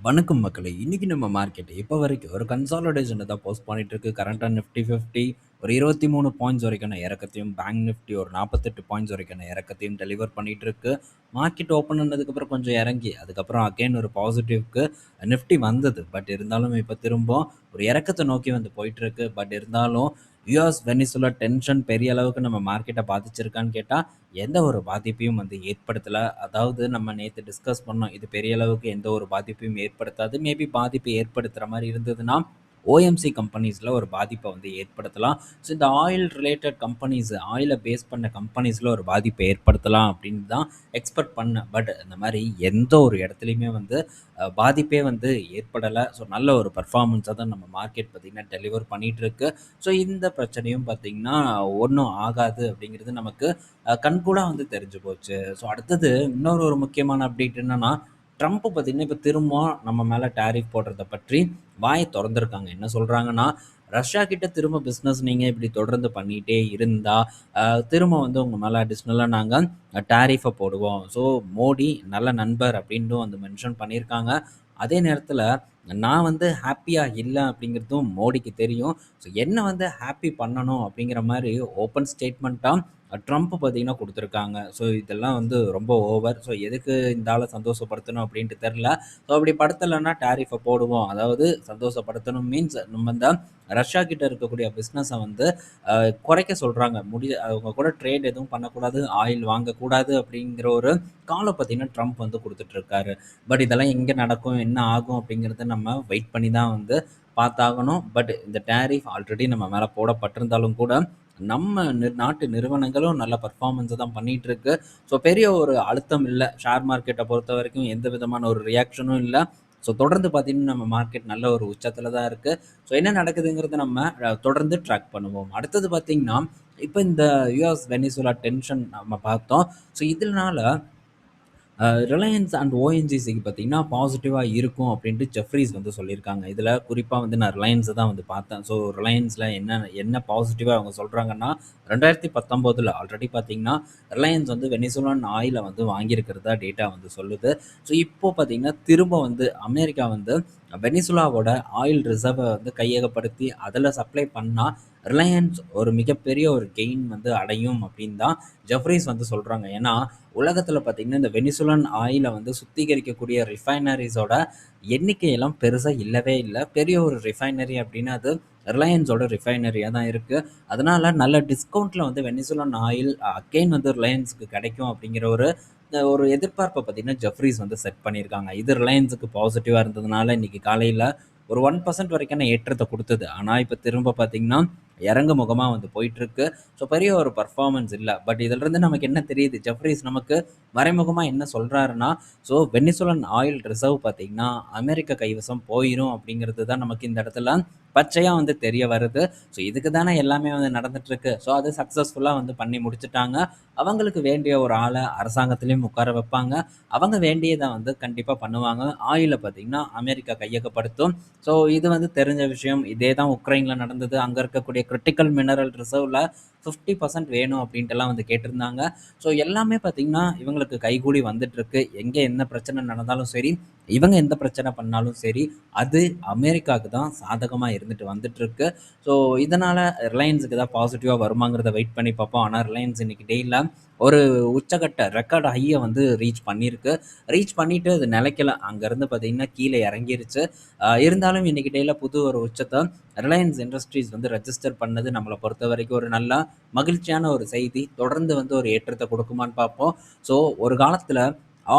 வணக்கம் மக்களே! இன்னைக்கு நம்ம மார்க்கெட் இப்ப வரைக்கும் ஒரு கன்சாலிடேஷன தான் போஸ்ட் பண்ணிட்டு இருக்கு. கரண்ட்டா நிஃப்டி 50 ஒரு 23 பாயிண்ட்ஸ் வரைக்கான இறக்கத்தையும், பேங்க் நிஃப்டி ஒரு 48 பாயிண்ட்ஸ் வரைக்கான இறக்கத்தையும் டெலிவர் பண்ணிட்டு இருக்கு. மார்க்கெட் ஓப்பன் ஆனதுக்கப்புறம் கொஞ்சம் இறங்கி, அதுக்கப்புறம் அகைன் ஒரு பாசிட்டிவ்க்கு நிஃப்டி வந்தது. பட் இருந்தாலும் இப்ப திரும்ப ஒரு இறக்கத்த நோக்கி வந்து போயிட்டு இருக்கு. பட் இருந்தாலும் யுஎஸ் வெனிசுலா டென்ஷன் பெரிய அளவுக்கு நம்ம மார்க்கெட்ட பாதிச்சிருக்கான்னு கேட்டா, எந்த ஒரு பாதிப்பையும் வந்து ஏற்படுத்தல. அதாவது நம்ம நேத்து டிஸ்கஸ் பண்ணோம். இது பெரிய அளவுக்கு எந்த ஒரு பாதிப்பையும் ஏற்படுத்தாது. மேபி பாதிப்பு ஏற்படுத்துற மாரி இருந்ததுன்னா, ஓஎம்சி கம்பெனிஸ்ல ஒரு பாதிப்ப வந்து ஏற்படுத்தலாம். ஸோ இந்த ஆயில் ரிலேட்டட் கம்பெனிஸ், ஆயில பேஸ் பண்ண கம்பெனிஸ்ல ஒரு பாதிப்ப ஏற்படுத்தலாம் அப்படின்னு தான் எக்ஸ்பெக்ட் பண்ணேன். பட் இந்த மாரி எந்த ஒரு இடத்துலயுமே வந்து பாதிப்பே வந்து ஏற்படல. ஸோ நல்ல ஒரு பெர்ஃபார்மன்ஸா தான் நம்ம மார்க்கெட் பார்த்தீங்கன்னா டெலிவர் பண்ணிட்டு இருக்கு. ஸோ இந்த பிரச்சனையும் பார்த்தீங்கன்னா, ஒண்ணும் ஆகாது அப்படிங்கிறது நமக்கு கண்கூடா வந்து தெரிஞ்சு போச்சு. ஸோ அடுத்தது இன்னொரு ஒரு முக்கியமான அப்டேட் என்னன்னா, ட்ரம்ப் பார்த்தீங்கன்னா, இப்ப திரும்ப நம்ம மேல டாரிஃப் போடுறத பற்றி வாய தொறந்திருக்காங்க. என்ன சொல்றாங்கன்னா, ரஷ்யா கிட்ட திரும்ப பிசினஸ் நீங்க இப்படி தொடர்ந்து பண்ணிட்டே இருந்தா, அ திரும்ப வந்து உங்க மேல அடிஷனலா நாங்க டாரிஃப போடுவோம். ஸோ மோடி நல்ல நண்பர் அப்படின்னும் வந்து மென்ஷன் பண்ணியிருக்காங்க. அதே நேரத்தில நான் வந்து ஹேப்பியா இல்ல அப்படிங்கிறதும் மோடிக்கு தெரியும். ஸோ என்ன வந்து ஹேப்பி பண்ணணும் அப்படிங்கிற மாரி ஓப்பன் ஸ்டேட்மெண்ட்டா ட்ரம்ப் பார்த்தீங்கன்னா குடுத்துருக்காங்க. ஸோ இதெல்லாம் வந்து ரொம்ப ஓவர். ஸோ எதுக்கு இந்த ஆள சந்தோஷப்படுத்தணும் அப்படின்ட்டு தெர்ல. ஸோ அப்படி படுத்தலன்னா டாரிஃப போடுவோம். அதாவது சந்தோஷப்படுத்தணும் மீன்ஸ் நம்ம இந்த ரஷ்யா கிட்ட இருக்கக்கூடிய பிசினஸ வந்து குறைக்க சொல்றாங்க. அவங்க கூட ட்ரேட் எதுவும் பண்ணக்கூடாது, ஆயில் வாங்கக்கூடாது அப்படிங்கிற ஒரு காலம் பார்த்தீங்கன்னா ட்ரம்ப் வந்து குடுத்துட்டுருக்காரு. பட் இதெல்லாம் எங்க நடக்கும்? என்ன ஆகும்? அப்படிங்கிறத நம்ம வெயிட் பண்ணி தான் வந்து பார்த்தாகணும். பட் இந்த டாரிஃப் ஆல்ரெடி நம்ம மேல போடப்பட்டிருந்தாலும் கூட, நம்ம நாட்டு நிறுவனங்களும் நல்ல பெர்ஃபார்மன்ஸ தான் பண்ணிட்டு இருக்கு. ஸோ பெரிய ஒரு அழுத்தம் இல்ல. ஷேர் மார்க்கெட்ட பொறுத்தவரைக்கும் எந்த விதமான ஒரு ரியாக்ஷனும் இல்ல. ஸோ தொடர்ந்து பார்த்தீங்கன்னா, நம்ம மார்க்கெட் நல்ல ஒரு உச்சத்தில தான் இருக்கு. ஸோ என்ன நடக்குதுங்கிறத நம்ம தொடர்ந்து ட்ராக் பண்ணுவோம். அடுத்தது பார்த்தீங்கன்னா, இப்ப இந்த யுஎஸ் வெனிசுலா டென்ஷன் நம்ம பார்த்தோம். ஸோ இதனால ரிலையன்ஸ் அண்ட் ஓஎன்ஜிசிக்கு பார்த்தீங்கன்னா, பாசிட்டிவா இருக்கும் அப்படின்ட்டு ஜெஃப்ரீஸ் வந்து சொல்லியிருக்காங்க. இதில குறிப்பா வந்து நான் ரிலையன்ஸ தான் வந்து பார்த்தேன். ஸோ ரிலையன்ஸ்ல என்ன என்ன பாசிட்டிவா அவங்க சொல்றாங்கன்னா, 2019ல ஆல்ரெடி பார்த்தீங்கன்னா, ரிலையன்ஸ் வந்து வெனிசுலான் ஆயில வந்து வாங்கியிருக்கிறதா டேட்டா வந்து சொல்லுது. ஸோ இப்போ பார்த்தீங்கன்னா, திரும்ப வந்து அமெரிக்கா வந்து வெனிசுலாவோட ஆயில் ரிசர்வ வந்து கையகப்படுத்தி அதில சப்ளை பண்ணா, ரிலையன்ஸ் ஒரு மிகப்பெரிய ஒரு கெயின் வந்து அடையும் அப்படின்னு தான் ஜெஃப்ரீஸ் வந்து சொல்றாங்க. ஏன்னா, உலகத்துல பார்த்தீங்கன்னா, இந்த வெனிசுலன் ஆயில வந்து சுத்திகரிக்கக்கூடிய ரிஃபைனரீஸோட எண்ணிக்கையெல்லாம் பெருசா இல்லவே இல்ல. பெரிய ஒரு ரிஃபைனரி அப்டின்னா அது ரிலையன்ஸோட ரிஃபைனரியா தான் இருக்கு. அதனால நல்ல டிஸ்கவுண்ட்ல வந்து வெனிசுலன் ஆயில் அகைன் வந்து ரிலையன்ஸ்க்கு கிடைக்கும் அப்படிங்கிற ஒரு எதிர்பார்ப்ப பார்த்தீங்கன்னா, ஜெஃப்ரீஸ் வந்து செட் பண்ணியிருக்காங்க. இது ரிலையன்ஸுக்கு பாசிட்டிவா இருந்ததுனால இன்னைக்கு காலையில ஒரு 1% வரைக்கான ஏற்றத்த குடுத்தது. ஆனா, இப்ப திரும்ப பார்த்தீங்கன்னா, இறங்கு முகமா வந்து போயிட்டுருக்கு. ஸோ பெரிய ஒரு பெர்ஃபார்மன்ஸ் இல்ல. பட் இதிலிருந்து நமக்கு என்ன தெரியுது? ஜெஃப்ரீஸ் நமக்கு மறைமுகமா என்ன சொல்றாருன்னா, ஸோ வெனிசுலன் ஆயில் ரிசர்வ் பார்த்தீங்கன்னா, அமெரிக்க கைவசம் போயிரும் அப்படிங்கிறது தான் நமக்கு இந்த இடத்துல பச்சையா வந்து தெரிய வருது. ஸோ இதுக்கு தானே எல்லாமே வந்து நடந்துட்டுருக்கு. ஸோ அது சக்சஸ்ஃபுல்லா வந்து பண்ணி முடிச்சுட்டாங்க. அவங்களுக்கு வேண்டிய ஒரு ஆள அரசாங்கத்திலயும் உட்கார வைப்பாங்க. அவங்க வேண்டியத வந்து கண்டிப்பா பண்ணுவாங்க. ஆயில பார்த்தீங்கன்னா, அமெரிக்கா கையகப்படுத்தும். ஸோ இது வந்து தெரிஞ்ச விஷயம். இதே தான் உக்ரைன்ல நடந்தது. அங்க இருக்கக்கூடிய கிரிட்டிக்கல் மினரல் ரிசர்வ்ல 50% வேணும் அப்படின்ட்டுலாம் வந்து கேட்டிருந்தாங்க. ஸோ எல்லாமே பார்த்தீங்கன்னா, இவங்களுக்கு கைகூடி வந்துட்டுருக்கு. எங்க என்ன பிரச்சனை நடந்தாலும் சரி, இவங்க எந்த பிரச்சனை பண்ணாலும் சரி, அது அமெரிக்காவுக்கு தான் சாதகமா இருந்துட்டு வந்துட்டுருக்கு. ஸோ இதனால ரிலையன்ஸுக்கு ஏதாவது பாசிட்டிவா வருமாங்கிறத வெயிட் பண்ணி பார்ப்போம். ஆனா ரிலையன்ஸ் இன்னைக்கு டேல ஒரு உச்சகட்ட ரெக்கார்ட் ஹைய வந்து ரீச் பண்ணியிருக்கு. ரீச் பண்ணிட்டு அது நிலைக்கல. அங்கருந்து பார்த்தீங்கன்னா, கீழ இறங்கிருச்சு. இருந்தாலும் இன்னைக்கு டேல புது ஒரு உச்சத்த ரிலையன்ஸ் இண்டஸ்ட்ரீஸ் வந்து ரெஜிஸ்டர் பண்ணது நம்மள பொறுத்தவரைக்கும் ஒரு நல்ல மகிழ்ச்சியான ஒரு செய்தி. தொடர்ந்து வந்து ஒரு ஏற்றத்த குடுக்குமான்னு பார்ப்போம். ஸோ ஒரு காலத்துல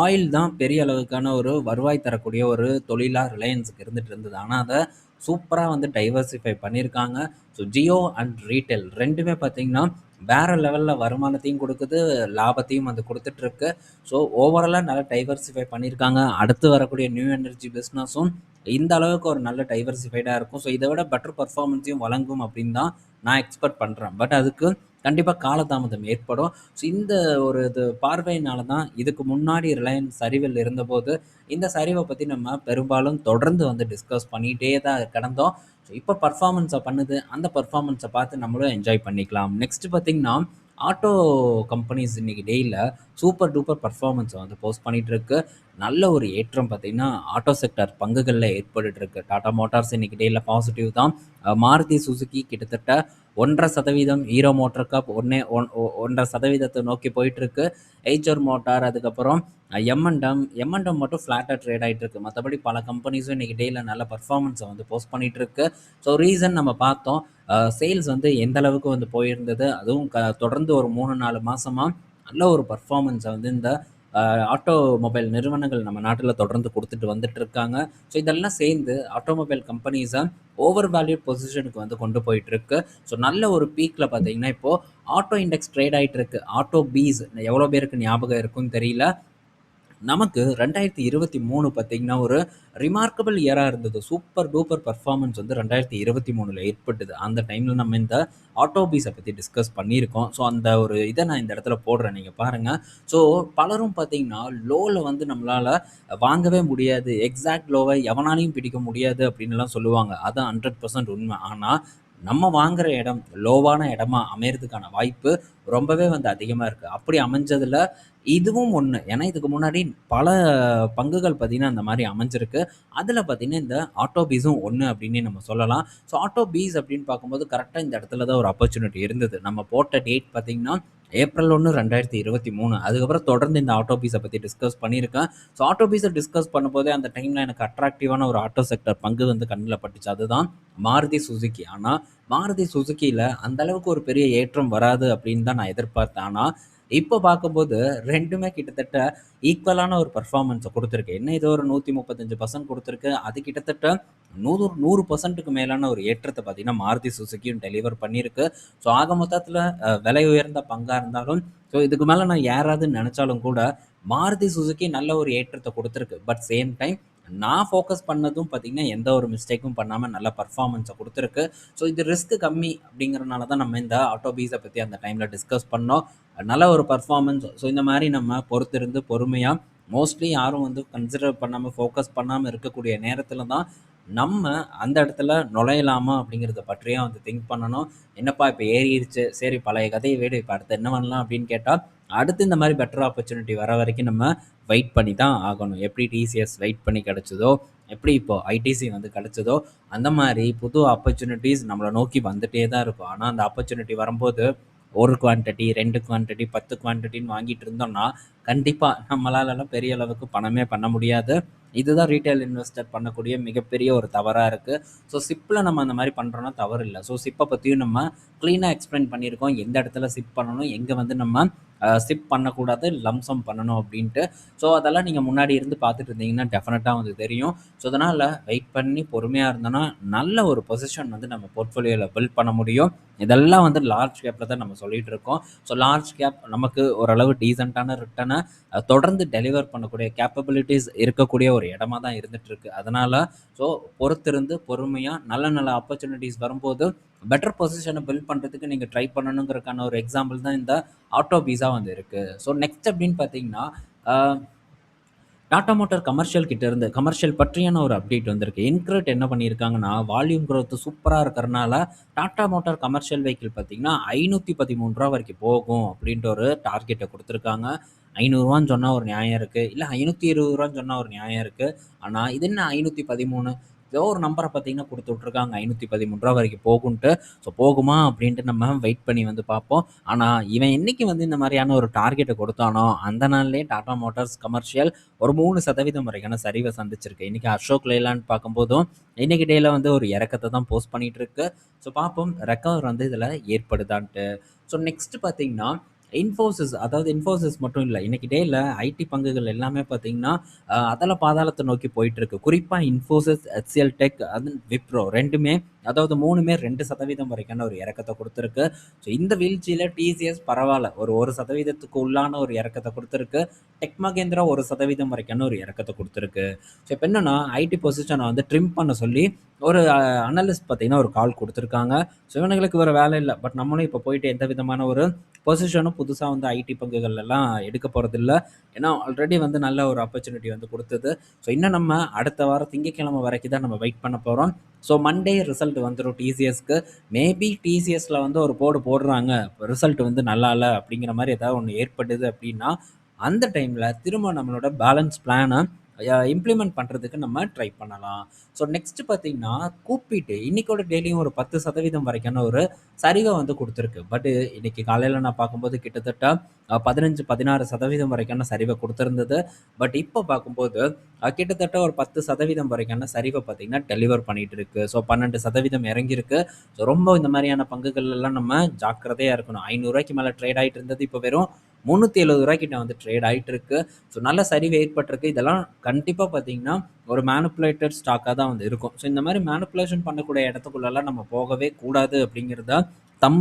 ஆயில் தான் பெரிய அளவுக்கான ஒரு வருவாய் தரக்கூடிய ஒரு தொழிலா ரிலையன்ஸுக்கு இருந்துட்டு இருந்தது. ஆனா அத சூப்பரா வந்து டைவர்சிஃபை பண்ணியிருக்காங்க. ஸோ ஜியோ அண்ட் ரீட்டெயில் 2மே பார்த்தீங்கன்னா, வேற லெவல்ல வருமானத்தையும் குடுக்குது, லாபத்தையும் வந்து குடுத்துட்டு இருக்கு. ஸோ ஓவராலா நல்லா டைவர்சிஃபை பண்ணியிருக்காங்க. அடுத்து வரக்கூடிய நியூ எனர்ஜி பிசினஸும் இந்த அளவுக்கு ஒரு நல்ல டைவர்சிஃபைடா இருக்கும். ஸோ இத விட பெட்டர் பெர்ஃபார்மன்ஸையும் வழங்கும் அப்படின்னு தான் நான் எக்ஸ்பெக்ட் பண்றேன். பட் அதுக்கு கண்டிப்பா காலதாமதம் ஏற்படும். ஸோ இந்த ஒரு பார்வையினால தான் இதுக்கு முன்னாடி ரிலையன்ஸ் சரிவில் இருந்தபோது, இந்த சரிவ பத்தி நம்ம பெரும்பாலும் தொடர்ந்து வந்து டிஸ்கஸ் பண்ணிட்டே தான் கிடந்தோம். ஸோ இப்ப பெர்ஃபார்மன்ஸ பண்ணுது. அந்த பெர்ஃபார்மன்ஸ பார்த்து நம்மளும் என்ஜாய் பண்ணிக்கலாம். நெக்ஸ்ட் பார்த்தீங்கன்னா, ஆட்டோ கம்பெனிஸ் இன்னைக்கு டேயில் சூப்பர் டூப்பர் பர்ஃபார்மன்ஸை வந்து போஸ்ட் பண்ணிட்டு இருக்கு. நல்ல ஒரு ஏற்றம் பார்த்தீங்கன்னா ஆட்டோ செக்டர் பங்குகளில் ஏற்பட்டுட்டு இருக்கு. டாடா மோட்டார்ஸ் இன்னைக்கு டேயில் பாசிட்டிவ் தான். மாருதி சுசுகி கிட்டத்தட்ட 1.5%, ஹீரோ மோட்டார் கப் 1.5% நோக்கி போயிட்டு இருக்கு. எய்ச்சர் மோட்டார், அதுக்கப்புறம் எம்என்டம் மட்டும் ஃப்ளாட்டாக ட்ரேட் ஆகிட்டு இருக்கு. மற்றபடி பல கம்பெனிஸும் இன்னைக்கு டேயில் நல்ல பர்ஃபார்மன்ஸை வந்து போஸ்ட் பண்ணிட்டு இருக்கு. ஸோ ரீசன் நம்ம பார்த்தோம், சேல்ஸ் வந்து எந்த அளவுக்கு வந்து போயிருந்தது, அதுவும் தொடர்ந்து ஒரு 3-4 மாசமா நல்ல ஒரு பர்ஃபார்மன்ஸை வந்து இந்த ஆட்டோமொபைல் நிறுவனங்கள் நம்ம நாட்டில் தொடர்ந்து கொடுத்துட்டு வந்துட்டு இருக்காங்க. ஸோ இதெல்லாம் சேர்ந்து ஆட்டோமொபைல் கம்பெனிஸை ஓவர் வேல்யூட் பொசிஷனுக்கு வந்து கொண்டு போயிட்டு இருக்கு. ஸோ நல்ல ஒரு பீக்கில் பார்த்தீங்கன்னா இப்போ ஆட்டோ இண்டெக்ஸ் ட்ரேட் ஆகிட்டு இருக்கு. ஆட்டோ பீஸ் எவ்வளோ பேருக்கு ஞாபகம் இருக்குன்னு தெரியல. நமக்கு 2023 பார்த்தீங்கன்னா ஒரு ரிமார்க்கபிள் இயராக இருந்தது. சூப்பர் டூப்பர் பர்ஃபார்மன்ஸ் வந்து 2023 ஏற்பட்டது. அந்த டைமில் நம்ம இந்த ஆட்டோபீஸை பற்றி டிஸ்கஸ் பண்ணியிருக்கோம். ஸோ அந்த ஒரு இதை நான் இந்த இடத்துல போடுறேன், நீங்கள் பாருங்கள். ஸோ பலரும் பார்த்தீங்கன்னா லோவில் வந்து நம்மளால் வாங்கவே முடியாது, எக்ஸாக்ட் லோவை எவனாலையும் பிடிக்க முடியாது அப்படின்லாம் சொல்லுவாங்க. அது 100% உண்மை. ஆனால் நம்ம வாங்குற இடம் லோவான இடமா அமையறதுக்கான வாய்ப்பு ரொம்பவே வந்து அதிகமாக இருக்குது. அப்படி அமைஞ்சதில் இதுவும் ஒன்று. ஏன்னா இதுக்கு முன்னாடி பல பங்குகள் பார்த்தீங்கன்னா அந்த மாதிரி அமைஞ்சிருக்கு. அதில் பார்த்தீங்கன்னா இந்த ஆட்டோபீஸும் ஒன்று அப்படின்னே நம்ம சொல்லலாம். ஸோ ஆட்டோபீஸ் அப்படின்னு பார்க்கும்போது கரெக்டாக இந்த இடத்துல தான் ஒரு ஆப்பர்ச்சுனிட்டி இருந்தது. நம்ம போட்ட டேட் பார்த்தீங்கன்னா ஏப்ரல் 1, 2023. அதுக்கப்புறம் தொடர்ந்து இந்த ஆட்டோபீஸை பற்றி டிஸ்கஸ் பண்ணியிருக்கேன். ஸோ ஆட்டோபீஸை டிஸ்கஸ் பண்ணும்போதே அந்த டைமில் எனக்கு அட்ராக்டிவான ஒரு ஆட்டோ செக்டர் பங்கு வந்து கண்ணில் பட்டுச்சு. அதுதான் மாருதி சுசுகி. ஆனால் மாருதி சுசுகியில் அந்தளவுக்கு ஒரு பெரிய ஏற்றம் வராது அப்படின்னு தான் நான் எதிர்பார்த்தேன். ஆனால் இப்போ பார்க்கும்போது ரெண்டுமே கிட்டத்தட்ட ஈக்குவலான ஒரு பர்ஃபார்மன்ஸை கொடுத்துருக்கு. என்ன இது ஒரு 135% கொடுத்துருக்கு. அது கிட்டத்தட்ட 100%க்கு மேலான ஒரு ஏற்றத்தை பார்த்தீங்கன்னா மாருதி சுசுகியும் டெலிவர் பண்ணியிருக்கு. ஸோ ஆக மொத்தத்தில் விலை உயர்ந்த பங்காக இருந்தாலும், ஸோ இதுக்கு மேலே நான் யாராவது நினச்சாலும் கூட மாருதி சுசுகி நல்ல ஒரு ஏற்றத்தை கொடுத்துருக்கு. பட் சேம் டைம் நான் ஃபோக்கஸ் பண்ணதும் பார்த்தீங்கன்னா எந்த ஒரு மிஸ்டேக்கும் பண்ணாமல் நல்ல பர்ஃபார்மன்ஸை கொடுத்துருக்கு. ஸோ இது ரிஸ்க் கம்மி அப்படிங்கிறனால தான் நம்ம இந்த ஆட்டோபீஸை பற்றி அந்த டைமில் டிஸ்கஸ் பண்ணோம். நல்ல ஒரு பர்ஃபார்மன்ஸ். ஸோ இந்த மாதிரி நம்ம பொறுத்திருந்து பொறுமையாக, மோஸ்ட்லி யாரும் வந்து கன்சிடர் பண்ணாமல் ஃபோக்கஸ் பண்ணாமல் இருக்கக்கூடிய நேரத்தில் தான் நம்ம அந்த இடத்துல நுழையலாமா அப்படிங்கிறத பற்றியும் வந்து திங்க் பண்ணணும். என்னப்பா இப்போ ஏறிடுச்சு, சரி பழைய கதையை விட இப்போ அடுத்து என்ன பண்ணலாம் அப்படின்னு கேட்டால், அடுத்து இந்த மாதிரி பெட்டர் ஆப்பர்ச்சுனிட்டி வர வரைக்கும் நம்ம வெயிட் பண்ணி தான் ஆகணும். எப்படி டிசிஎஸ் வெயிட் பண்ணி கிடச்சதோ, எப்படி இப்போ ஐடிசி வந்து கிடச்சதோ, அந்த மாதிரி புது ஆப்பர்ச்சுனிட்டிஸ் நம்மளை நோக்கி வந்துட்டே தான் இருக்கும். ஆனால் அந்த ஆப்பர்ச்சுனிட்டி வரும்போது ஒரு குவான்டிட்டி, 2 குவான்டிட்டி, 10 குவான்டிட்டின்னு வாங்கிட்டு இருந்தோம்னா கண்டிப்பாக நம்மளாலலாம் பெரிய அளவுக்கு பணமே பண்ண முடியாது. இதுதான் ரீட்டைல் இன்வெஸ்டர் பண்ணக்கூடிய மிகப்பெரிய ஒரு தவறாக இருக்குது. ஸோ சிப்பில் நம்ம அந்த மாதிரி பண்ணுறோன்னா தவறு இல்லை. ஸோ சிப்பை பற்றியும் நம்ம க்ளீனாக எக்ஸ்பிளைன் பண்ணியிருக்கோம். எந்த இடத்துல சிப் பண்ணணும், எங்கே வந்து நம்ம சிப் பண்ணக்கூடாது, லம்சம் பண்ணணும் அப்படின்ட்டு. ஸோ அதெல்லாம் நீங்கள் முன்னாடி இருந்து பார்த்துட்டு இருந்தீங்கன்னா டெஃபினட்டாக வந்து தெரியும். ஸோ அதனால் வெயிட் பண்ணி பொறுமையாக இருந்தோன்னா நல்ல ஒரு பொசிஷன் வந்து நம்ம போர்ட்ஃபோலியோவில் பில்ட் பண்ண முடியும். இதெல்லாம் வந்து லார்ஜ் கேப்பில் தான் நம்ம சொல்லிகிட்டு இருக்கோம். ஸோ லார்ஜ் கேப் நமக்கு ஓரளவு டீசெண்டான ரிட்டனை தொடர்ந்து டெலிவர் பண்ணக்கூடிய கேப்பபிலிட்டிஸ் இருக்கக்கூடிய ஒரு இடமா தான் இருந்துகிட்ருக்கு. அதனால் ஸோ பொறுத்திருந்து பொறுமையாக நல்ல நல்ல ஆப்பர்ச்சுனிட்டிஸ் வரும்போது பெட்டர் பொசிஷனை பில்ட் பண்ணுறதுக்கு நீங்கள் ட்ரை பண்ணணுங்கிறதுக்கான ஒரு எக்ஸாம்பிள் தான் இந்த ஆட்டோபீஸா வந்து இருக்குது. ஸோ நெக்ஸ்ட் அப்படின்னு பார்த்தீங்கன்னா டாடா மோட்டார் கமர்ஷியல் பற்றியான ஒரு அப்டேட் வந்திருக்கு. இன்க்ரெட் என்ன பண்ணியிருக்காங்கன்னா, வால்யூம் growth சூப்பராக இருக்கிறனால டாடா மோட்டார் கமர்ஷியல் வெஹிக்கிள் பார்த்தீங்கன்னா ரூ. 513 வரைக்கும் போகும் அப்படின்ட்டு ஒரு டார்கெட்டை கொடுத்துருக்காங்க. ரூ. 500 சொன்னால் ஒரு நியாயம் இருக்குது, இல்லை ரூ. 520 சொன்னால் ஒரு நியாயம் இருக்குது. ஆனால் இது என்ன 513, ஏதோ ஒரு நம்பரை பார்த்தீங்கன்னா கொடுத்து விட்ருக்காங்க ரூ. 513 வரைக்கும் போகுன்ட்டு. ஸோ போகுமா அப்படின்ட்டு நம்ம வெயிட் பண்ணி வந்து பார்ப்போம். ஆனால் இவன் என்றைக்கு வந்து இந்த மாதிரியான ஒரு டார்கெட்டை கொடுத்தானோ அந்த நாள்லேயே டாடா மோட்டார்ஸ் கமர்ஷியல் ஒரு 3% வரைக்கான சரிவை சந்திச்சிருக்கு. இன்றைக்கி அசோக் லேலாண்ட் பார்க்கும்போதும் இன்றைக்கி டேயில் வந்து ஒரு இறக்கத்தை தான் போஸ்ட் பண்ணிகிட்டு இருக்கு. ஸோ பார்ப்போம் ரெக்கவர் வந்து இதில் ஏற்படுதான்ட்டு. ஸோ நெக்ஸ்ட் பார்த்தீங்கன்னா இன்ஃபோசிஸ் மட்டும் இல்லை, இன்றைக்கி டேயில் ஐடி பங்குகள் எல்லாமே பார்த்தீங்கன்னா அதில் பாதாளத்தை நோக்கி போயிட்டுருக்கு. குறிப்பாக இன்ஃபோசிஸ், ஹெச்சிஎல் டெக், அது விப்ரோ ரெண்டுமே, அதாவது 3மே 2% வரைக்கான ஒரு இறக்கத்தை கொடுத்துருக்கு. ஸோ இந்த வீழ்ச்சியில் டிசிஎஸ் பரவாயில்ல, ஒரு 1%க்கு உள்ளான ஒரு இறக்கத்தை கொடுத்துருக்கு. டெக் மகேந்திரா 1% வரைக்கான ஒரு இறக்கத்தை கொடுத்துருக்கு. ஸோ இப்போ என்னென்னா ஐடி பொசிஷனை வந்து ட்ரிம் பண்ண சொல்லி ஒரு அனலிஸ்ட் பார்த்தீங்கன்னா ஒரு கால் கொடுத்துருக்காங்க. ஸோ இவனுங்களுக்கு வேறு வேலை இல்லை. பட் நம்மளும் இப்போ போயிட்டு எந்த விதமான ஒரு பொசிஷனும் புதுசாக வந்து ஐடி பங்குகள்லாம் எடுக்க போகிறதில்ல. ஏன்னா ஆல்ரெடி வந்து நல்ல ஒரு ஆப்பர்ச்சுனிட்டி வந்து கொடுத்தது. ஸோ இன்னும் நம்ம அடுத்த வாரம் திங்கட்கிழமை வரைக்கும் தான் நம்ம வெயிட் பண்ண போகிறோம். ஸோ மண்டே ரிசல்ட் வந்துடும் டிசிஎஸ்க்கு. மேபி டிசிஎஸ்ல வந்து ஒரு போர்டு போடுறாங்க, ரிசல்ட் வந்து நல்லா இல்லை அப்படிங்கிற மாதிரி ஏதாவது ஒன்று ஏற்படுது அப்படின்னா, அந்த டைமில் திரும்ப நம்மளோட பேலன்ஸ் பிளானை இம்ப்ளிமெண்ட் பண்ணுறதுக்கு நம்ம ட்ரை பண்ணலாம். ஸோ நெக்ஸ்ட் பார்த்தீங்கன்னா, கூப்பிட்டு இன்னைக்கோட டெய்லியும் ஒரு 10% வரைக்கான ஒரு சரிவை வந்து கொடுத்துருக்கு. பட் இன்னைக்கு காலையில் நான் பார்க்கும்போது கிட்டத்தட்ட 15-16% வரைக்கான சரிவை கொடுத்துருந்தது. பட் இப்போ பார்க்கும்போது கிட்டத்தட்ட ஒரு 10% வரைக்கான சரிவை பார்த்தீங்கன்னா டெலிவர் பண்ணிட்டு இருக்கு. ஸோ 12% இறங்கியிருக்கு. ஸோ ரொம்ப இந்த மாதிரியான பங்குகள் எல்லாம் நம்ம ஜாக்கிரதையாக இருக்கணும். 500 மேலே ட்ரேட் ஆகிட்டு இருந்தது, இப்போ வெறும் 370 கிட்ட வந்து ட்ரேட் ஆகிட்டு இருக்கு. ஸோ நல்ல சரிவு ஏற்பட்டிருக்கு. இதெல்லாம் கண்டிப்பாக பார்த்தீங்கன்னா ஒரு மேனுப்புலேட்டட் ஸ்டாக்காக தான் வந்து இருக்கும். ஸோ இந்த மாதிரி மேனுப்புலேஷன் பண்ணக்கூடிய இடத்துக்குள்ளெல்லாம் நம்ம போகவே கூடாது அப்படிங்கிறத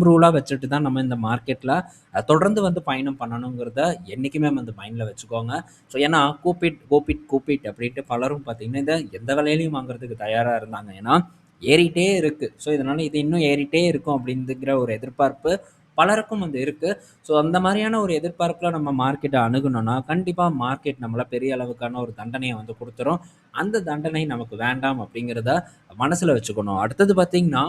ரூலாக வச்சுட்டு தான் நம்ம இந்த மார்க்கெட்டில் தொடர்ந்து வந்து பயணம் பண்ணணுங்கிறத என்றைக்குமே வந்து மைண்டில் வச்சுக்கோங்க. ஸோ ஏன்னா கூப்பிட் அப்படின்ட்டு பலரும் பார்த்தீங்கன்னா இதை எந்த விலையிலையும் வாங்குறதுக்கு தயாராக இருந்தாங்க. ஏன்னா ஏறிட்டே இருக்குது. ஸோ இதனால் இது இன்னும் ஏறிட்டே இருக்கும் அப்படிங்கிற ஒரு எதிர்பார்ப்பு பலருக்கும் வந்து இருக்குது. ஸோ அந்த மாதிரியான ஒரு எதிர்பார்ப்பில் நம்ம மார்க்கெட்டை அணுகணும்னா கண்டிப்பாக மார்க்கெட் நம்மளை பெரிய அளவுக்கான ஒரு தண்டனையை வந்து கொடுத்துரும். அந்த தண்டனை நமக்கு வேண்டாம் அப்படிங்கிறத மனசில் வச்சுக்கணும். அடுத்தது பார்த்தீங்கன்னா,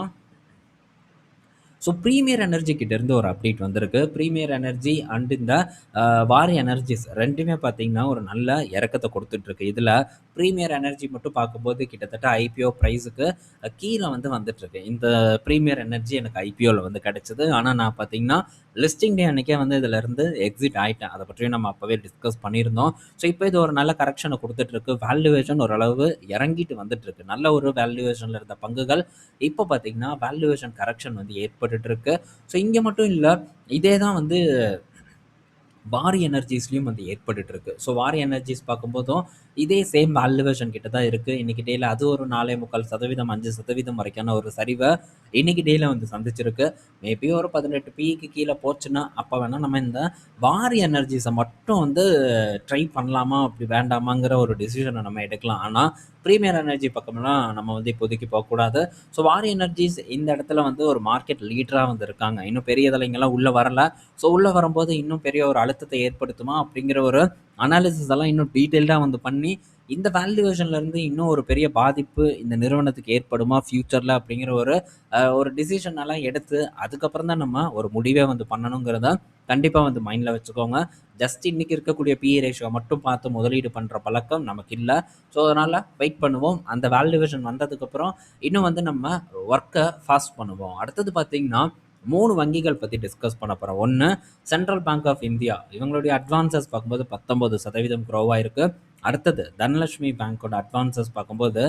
ஸோ ப்ரீமியர் எனர்ஜி கிட்டேருந்து ஒரு அப்டேட் வந்திருக்கு. ப்ரீமியர் எனர்ஜி அண்ட் இந்த வாரி எனர்ஜிஸ் ரெண்டுமே பார்த்தீங்கன்னா ஒரு நல்ல இறக்கத்தை கொடுத்துட்ருக்கு. இதில் ப்ரீமியர் எனர்ஜி மட்டும் பார்க்கும்போது கிட்டத்தட்ட ஐபிஓ ப்ரைஸுக்கு கீழே வந்து வந்துட்டுருக்கு. இந்த ப்ரீமியர் எனர்ஜி எனக்கு ஐபிஓவில் வந்து கிடச்சிது. ஆனால் நான் பார்த்தீங்கன்னா லிஸ்டிங் டே அன்றைக்கே வந்து இதிலேருந்து எக்ஸிட் ஆகிட்டேன். அதை பற்றியும் நம்ம அப்போவே டிஸ்கஸ் பண்ணியிருந்தோம். ஸோ இப்போ இது ஒரு நல்ல கரெக்ஷனை கொடுத்துட்ருக்கு. வேல்யூவேஷன் ஓரளவு இறங்கிட்டு வந்துட்டுருக்கு. நல்ல ஒரு வேல்யூவேஷனில் இருந்த பங்குகள் இப்போ பார்த்தீங்கன்னா வேல்யூவேஷன் கரெக்ஷன் வந்து ஏற்பட்டுருக்கு. ஸோ இங்கே மட்டும் இல்லை, இதே தான் வந்து வாரி எனர்ஜிஸ்லையும் வந்து ஏற்பட்டுட்டு இருக்கு. ஸோ வாரி எனர்ஜிஸ் பார்க்கும்போதும் இதே சேம் வேல்யூவேஷன் கிட்ட தான் இருக்குது. இன்றைக்கி டேயில் அது ஒரு 4.25%, 5% வரைக்கான ஒரு சரிவை இன்றைக்கி டேயில் வந்து சந்திச்சிருக்கு. மேபி ஒரு 18 பிக்கு கீழே போச்சுன்னா அப்போ வேணால் நம்ம இந்த வாரி எனர்ஜிஸை மட்டும் வந்து ட்ரை பண்ணலாமா அப்படி வேண்டாமாங்கிற ஒரு டிசிஷனை நம்ம எடுக்கலாம். ஆனால் ப்ரீமியர் எனர்ஜி பக்கம்லாம் நம்ம வந்து இப்போதைக்கு போகக்கூடாது. ஸோ வாரி எனர்ஜிஸ் இந்த இடத்துல வந்து ஒரு மார்க்கெட் லீடராக வந்து இருக்காங்க. இன்னும் பெரிய தலைங்கெல்லாம் உள்ளே வரலை. ஸோ உள்ளே வரும்போது இன்னும் பெரிய ஒரு அழுத்தத்தை ஏற்படுத்துமா அப்படிங்கிற ஒரு அனாலிசிஸ் எல்லாம் இன்னும் டீட்டெயில்டாக வந்து பண்ணி இந்த வேல்யூவேஷன்லேருந்து இன்னும் ஒரு பெரிய பாதிப்பு இந்த நிறுவனத்துக்கு ஏற்படுமா ஃப்யூச்சரில் அப்படிங்கிற ஒரு டிசிஷன் எல்லாம் எடுத்து அதுக்கப்புறம் தான் நம்ம ஒரு முடிவே வந்து பண்ணணுங்கிறத கண்டிப்பாக வந்து மைண்டில் வச்சுக்கோங்க. ஜஸ்ட் இன்றைக்கி இருக்கக்கூடிய பிஇ ரேஷியோ மட்டும் பார்த்து முதலீடு பண்ணுற பழக்கம் நமக்கு இல்லை. ஸோ அதனால் வெயிட் பண்ணுவோம். அந்த வேல்யூவேஷன் வந்ததுக்கப்புறம் இன்னும் வந்து நம்ம ஒர்க்கை ஃபாஸ்ட் பண்ணுவோம். அடுத்தது பார்த்திங்கன்னா 3 வங்கிகள் பற்றி டிஸ்கஸ் பண்ண போகிறோம். ஒன்று சென்ட்ரல் பேங்க் ஆஃப் இந்தியா, இவங்களுடைய அட்வான்சஸ் பார்க்கும்போது 19% க்ரோவாக இருக்குது. அடுத்தது தனலட்சுமி பேங்க்கோட அட்வான்சஸ் பார்க்கும்போது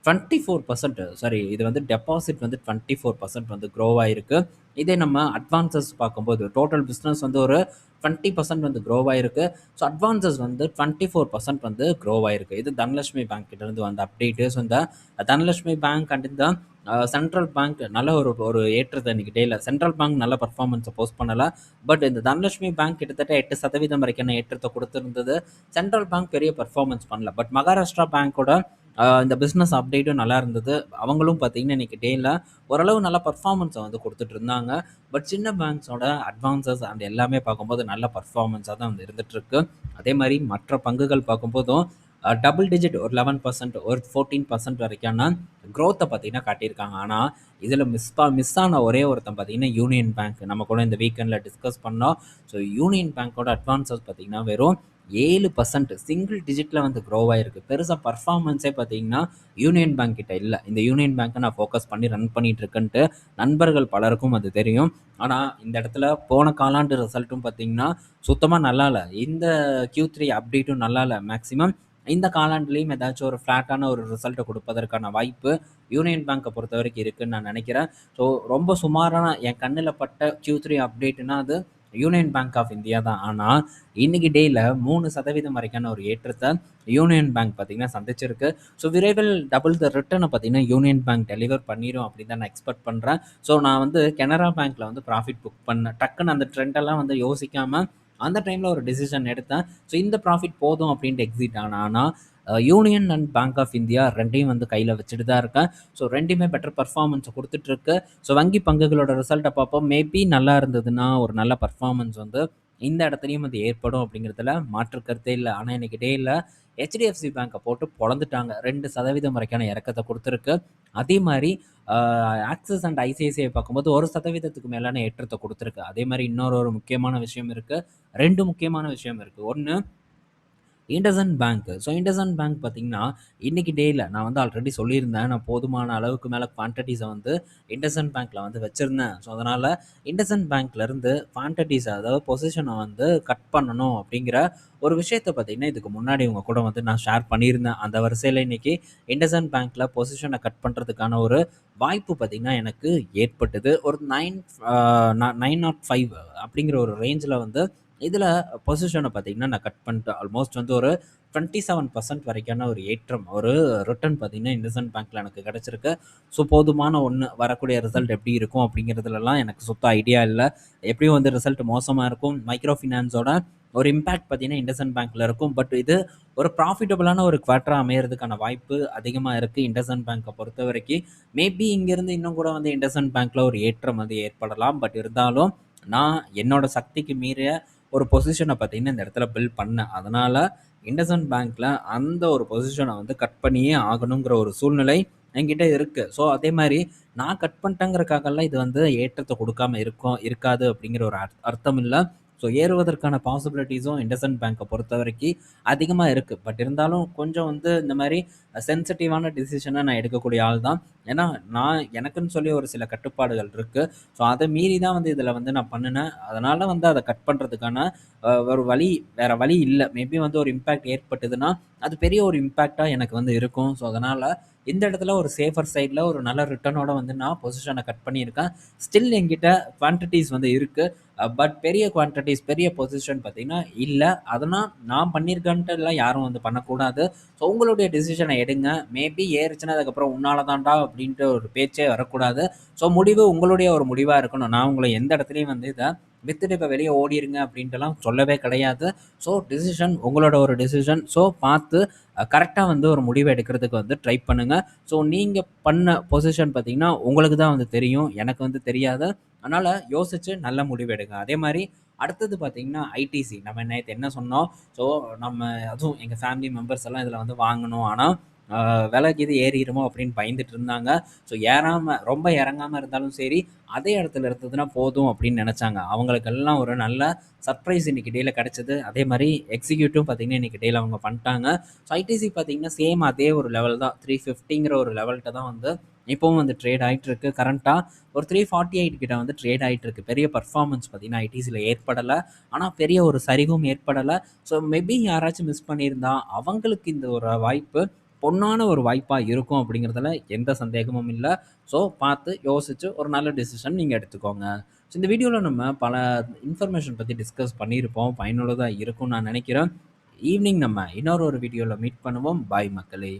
24%, சாரி இது வந்து டெபாசிட் வந்து 24% வந்து க்ரோவாக இருக்குது. இதே நம்ம அட்வான்சஸ் பார்க்கும்போது டோட்டல் பிஸ்னஸ் வந்து ஒரு 20% வந்து க்ரோவாக இருக்குது. ஸோ அட்வான்சஸ் வந்து 24% வந்து க்ரோவாக இருக்குது. இது தனலட்சுமி பேங்க் கிட்டேருந்து வந்த அப்டேட்டு. ஸோ இந்த தனலட்சுமி பேங்க் அண்ட் இந்த சென்ட்ரல் பேங்க் நல்ல ஒரு ஏற்றத்தை இன்றைக்கி டேயில் சென்ட்ரல் பேங்க் நல்ல பர்ஃபார்மன்ஸை போஸ்ட் பண்ணலை. பட் இந்த தனலட்சுமி பேங்க் கிட்டத்தட்ட 8% வரைக்கான ஏற்றத்தை கொடுத்துருந்தது. சென்ட்ரல் பேங்க் பெரிய பர்ஃபார்மன்ஸ் பண்ணல. பட் மகாராஷ்டிரா பேங்க்கோட இந்த பிஸ்னஸ் அப்டேட்டும் நல்லா இருந்தது. அவங்களும் பார்த்தீங்கன்னா இன்றைக்கி டேயில் ஓரளவு நல்ல பர்ஃபார்மன்ஸை வந்து கொடுத்துட்டு இருந்தாங்க. பட் சின்ன பேங்க்ஸோட அட்வான்சஸ் அண்ட் எல்லாமே பார்க்கும்போது நல்ல பர்ஃபார்மன்ஸாக தான் வந்து இருந்துகிட்ருக்கு. அதே மாதிரி மற்ற பங்குகள் பார்க்கும்போதும் டபுள் டிஜிட் ஒரு 11%, ஒரு 14% வரைக்கான க்ரோத்தை பார்த்தீங்கன்னா காட்டியிருக்காங்க. ஆனால் இதில் மிஸ் ஆன ஒரே ஒருத்தன் பார்த்தீங்கன்னா யூனியன் பேங்க். நம்ம கூட இந்த வீக்கெண்டில் டிஸ்கஸ் பண்ணோம். ஸோ யூனியன் பேங்க்கோட அட்வான்சஸ் பார்த்தீங்கன்னா வெறும் 7% சிங்கிள் டிஜிட்டில் வந்து க்ரோவாக இருக்குது. பெருசாக பர்ஃபார்மன்ஸே பார்த்தீங்கன்னா யூனியன் பேங்க் கிட்ட இல்லை. இந்த யூனியன் பேங்க்கை நான் ஃபோக்கஸ் பண்ணி ரன் பண்ணிகிட்டு இருக்கேன்ட்டு நண்பர்கள் பலருக்கும் அது தெரியும். ஆனால் இந்த இடத்துல போன காலாண்டு ரிசல்ட்டும் பார்த்தீங்கன்னா சுத்தமாக நல்லா இல்லை. இந்த Q3 அப்டேட்டும் நல்லா இல்லை. மேக்ஸிமம் இந்த காலாண்டுலேயும் ஏதாச்சும் ஒரு ஃப்ளாட்டான ஒரு ரிசல்ட்டை கொடுப்பதற்கான வாய்ப்பு யூனியன் பேங்க்கை பொறுத்த வரைக்கும் இருக்குதுன்னு நான் நினைக்கிறேன். ஸோ ரொம்ப சுமாரான என் கண்ணில் பட்ட Q3 அப்டேட்டுனா அது யூனியன் பேங்க் ஆஃப் இந்தியா தான். ஆனால் இன்றைக்கி டேயில் 3% வரைக்கான ஒரு ஏற்றத்தை யூனியன் பேங்க் பார்த்திங்கன்னா சந்திச்சிருக்கு. ஸோ விரைவில் டபுள் த ரிட்டர்னை பார்த்திங்கன்னா யூனியன் பேங்க் டெலிவர் பண்ணிடும் அப்படின்னு தான் நான் எக்ஸ்பெக்ட் பண்ணுறேன். ஸோ நான் வந்து கனரா பேங்க்கில் வந்து ப்ராஃபிட் புக் பண்ணேன். டக்குன்னு அந்த ட்ரெண்டெல்லாம் வந்து யோசிக்காமல் அந்த டைமில் ஒரு டிசிஷன் எடுத்தேன். ஸோ இந்த ப்ராஃபிட் போதும் அப்படின்ட்டு எக்ஸிட் ஆனேன். ஆனால் union and bank of India ரெண்டையும் வந்து கையில் வச்சுட்டு தான் இருக்கேன். ஸோ ரெண்டுமே பெட்டர் பர்ஃபார்மன்ஸை கொடுத்துட்ருக்கு. ஸோ வங்கி பங்குகளோட ரிசல்ட்டை பார்ப்போம். மேபி நல்லா இருந்ததுன்னா ஒரு நல்ல பர்ஃபார்மன்ஸ் வந்து இந்த இடத்துலையும் வந்து ஏற்படும் அப்படிங்கிறதுல மாற்று கருத்தே இல்லை. ஆனால் இன்றைக்கி டேயில் ஹெச்டிஎஃப்சி பேங்கை போட்டு பொழந்துட்டாங்க. 2% வரைக்கான இறக்கத்தை கொடுத்துருக்கு. அதே மாதிரி ஆக்சிஸ் அண்ட் ஐசிஐசிஐ பார்க்கும்போது 1%க்கு மேலான ஏற்றத்தை கொடுத்துருக்கு. அதே மாதிரி இன்னொரு முக்கியமான விஷயம் இருக்கு. 2 முக்கியமான விஷயம் இருக்கு. ஒன்று IndusInd bank. So IndusInd bank பார்த்தீங்கன்னா, இன்னைக்கு டேல நான் வந்து ஆல்ரெடி சொல்லியிருந்தேன். நான் போதுமான அளவுக்கு மேல குவான்டிட்டிஸ வந்து இண்டஸ்இண்ட் பேங்க்ல வந்து வச்சிருந்தேன். ஸோ அதனால இண்டஸ்இண்ட் பேங்க்லேருந்து குவான்டிட்டிஸ, அதாவது பொசிஷனை வந்து கட் பண்ணணும் அப்படிங்கிற ஒரு விஷயத்த பார்த்தீங்கன்னா, இதுக்கு முன்னாடி உங்க கூட வந்து நான் ஷேர் பண்ணியிருந்தேன். அந்த வரிசையில இன்னைக்கு இண்டஸ்இண்ட் பேங்க்ல பொசிஷனை கட் பண்றதுக்கான ஒரு வாய்ப்பு பார்த்தீங்கன்னா, எனக்கு ஏற்பட்டது. ஒரு 905 அப்படிங்கிற ஒரு ரேஞ்சில வந்து இதில பொசிஷனை பார்த்தீங்கன்னா, நான் கட் பண்ணிட்டேன். ஆல்மோஸ்ட் வந்து ஒரு 27% வரைக்கான ஒரு ஏற்றம், ஒரு ரிட்டர்ன் பார்த்தீங்கன்னா, இண்டஸ்இண்ட் பேங்க்ல எனக்கு கிடைச்சிருக்கு. ஸோ போதுமான ஒண்ணு. வரக்கூடிய ரிசல்ட் எப்படி இருக்கும் அப்படிங்கிறதுலலாம் எனக்கு சுத்த ஐடியா இல்ல. எப்படியும் வந்து ரிசல்ட் மோசமா இருக்கும். மைக்ரோ ஃபினான்ஸோட ஒரு இம்பாக்ட் பார்த்தீங்கன்னா, இண்டஸ்இண்ட் பேங்க்ல இருக்கும். பட் இது ஒரு ப்ராஃபிட்டபிளான ஒரு குவார்ட்டரா அமையறதுக்கான வாய்ப்பு அதிகமா இருக்கு இண்டஸ்இண்ட் பேங்க்கை பொறுத்தவரைக்கும். மேபி இங்கிருந்து இன்னும் கூட வந்து இண்டஸ்இண்ட் பேங்க்ல ஒரு ஏற்றம் வந்து ஏற்படலாம். பட் இருந்தாலும் நான் என்னோட சக்திக்கு மீறிய ஒரு பொசிஷனை பார்த்தீங்கன்னா, இந்த இடத்துல பில்ட் பண்ணேன். அதனால இண்டஸ்இண்ட் பேங்க்ல அந்த ஒரு பொசிஷனை வந்து கட் பண்ணியே ஆகணுங்கிற ஒரு சூழ்நிலை என்கிட்ட இருக்கு. ஸோ அதே மாதிரி நான் கட் பண்ணிட்டேங்கிறக்காகலாம் இது வந்து ஏற்றத்தை கொடுக்காம இருக்காது அப்படிங்கிற ஒரு அர்த்தம் இல்ல. ஸோ ஏறுவதற்கான பாசிபிலிட்டிஸும் இண்டஸ்இண்ட் பேங்கை பொறுத்தவரைக்கும் அதிகமா இருக்கு. பட் இருந்தாலும் கொஞ்சம் வந்து இந்த மாதிரி சென்சிட்டிவான டிசிஷனை நான் எடுக்கக்கூடிய ஆள் தான். ஏன்னா எனக்குன்னு சொல்லி ஒரு சில கட்டுப்பாடுகள் இருக்கு. ஸோ அதை மீறி தான் வந்து இதில் வந்து நான் பண்ணினேன். அதனால வந்து அதை கட் பண்ணுறதுக்கான ஒரு வேற வழி இல்லை. மேபி வந்து ஒரு இம்பேக்ட் ஏற்பட்டதுன்னா அது பெரிய ஒரு இம்பேக்டாக எனக்கு வந்து இருக்கும். ஸோ அதனால் இந்த இடத்துல ஒரு சேஃபர் சைடில் ஒரு நல்ல ரிட்டர்னோட வந்து நான் பொசிஷனை கட் பண்ணியிருக்கேன். ஸ்டில் என்கிட்ட குவான்டிட்டிஸ் வந்து இருக்குது. பட் பெரிய குவான்டிட்டிஸ், பெரிய பொசிஷன் பார்த்தீங்கன்னா இல்லை. அதனால் நான் பண்ணியிருக்கேன்ட்டு எல்லாம் யாரும் வந்து பண்ணக்கூடாது. ஸோ உங்களுடைய டிசிஷனை எடுங்க. மேபி ஏறுச்சுன்னா அதுக்கப்புறம் உன்னால தான்டா அப்படின்ட்டு ஒரு பேச்சே வரக்கூடாது. ஸோ முடிவு உங்களுடைய ஒரு முடிவாக இருக்கணும். நான் உங்களை எந்த இடத்துலையும் வந்து இதை வித்துட்டு இப்போ வெளியே ஓடிருங்க அப்படின்ட்டுலாம் சொல்லவே கிடையாது. ஸோ டிசிஷன் உங்களோட ஒரு டிசிஷன். ஸோ பார்த்து கரெக்டாக வந்து ஒரு முடிவை எடுக்கிறதுக்கு வந்து ட்ரை பண்ணுங்க. ஸோ நீங்கள் பண்ண பொசிஷன் பார்த்தீங்கன்னா உங்களுக்கு தான் வந்து தெரியும், எனக்கு வந்து தெரியாது. அதனால் யோசிச்சு நல்ல முடிவு எடுங்க. அதே மாதிரி அடுத்தது பார்த்தீங்கன்னா ஐடிசி. நம்ம நேற்று என்ன சொன்னோம்? ஸோ நம்ம அதுவும் எங்கள் ஃபேமிலி மெம்பர்ஸ் எல்லாம் இதில் வந்து வாங்கணும். ஆனால் விலைக்கு இது ஏறிடுமோ அப்படின்னு பயந்துட்டு இருந்தாங்க. ஸோ ரொம்ப இறங்காமல் இருந்தாலும் சரி, அதே இடத்துல இருந்ததுன்னா போதும் அப்படின்னு நினச்சாங்க. அவங்களுக்கெல்லாம் ஒரு நல்ல சர்ப்ரைஸ் இன்னைக்கு டேல கிடைச்சது. அதே மாதிரி எக்ஸிக்யூட்டிவ் பார்த்தீங்கன்னா இன்னைக்கு டேல அவங்க பண்ணிட்டாங்க. ஸோ ஐடிசி பார்த்தீங்கன்னா சேம் அதே ஒரு லெவல் தான். 350ங்கிற ஒரு லெவல்கிட்ட தான் வந்து இப்போவும் வந்து ட்ரேட் ஆகிட்டு இருக்கு. கரண்ட்டாக ஒரு 348 கிட்ட வந்து ட்ரேட் ஆகிட்டு இருக்கு. பெரிய பர்ஃபார்மன்ஸ் பார்த்தீங்கன்னா ஐடிசியில் ஏற்படலை. ஆனால் பெரிய ஒரு சரிவும் ஏற்படலை. ஸோ மேபி யாராச்சும் மிஸ் பண்ணியிருந்தா அவங்களுக்கு இந்த ஒரு வாய்ப்பு பொன்னான ஒரு வாய்ப்பாக இருக்கும் அப்படிங்கிறதுல எந்த சந்தேகமும் இல்லை. ஸோ பார்த்து யோசிச்சு ஒரு நல்ல டிசிஷன் நீங்கள் எடுத்துக்கோங்க. ஸோ இந்த வீடியோவில் நம்ம பல இன்ஃபர்மேஷன் பற்றி டிஸ்கஸ் பண்ணியிருப்போம். பயனுள்ளதாக இருக்கும்னு நான் நினைக்கிறேன். ஈவினிங் நம்ம இன்னொரு வீடியோவில் மீட் பண்ணுவோம். பாய் மக்களே.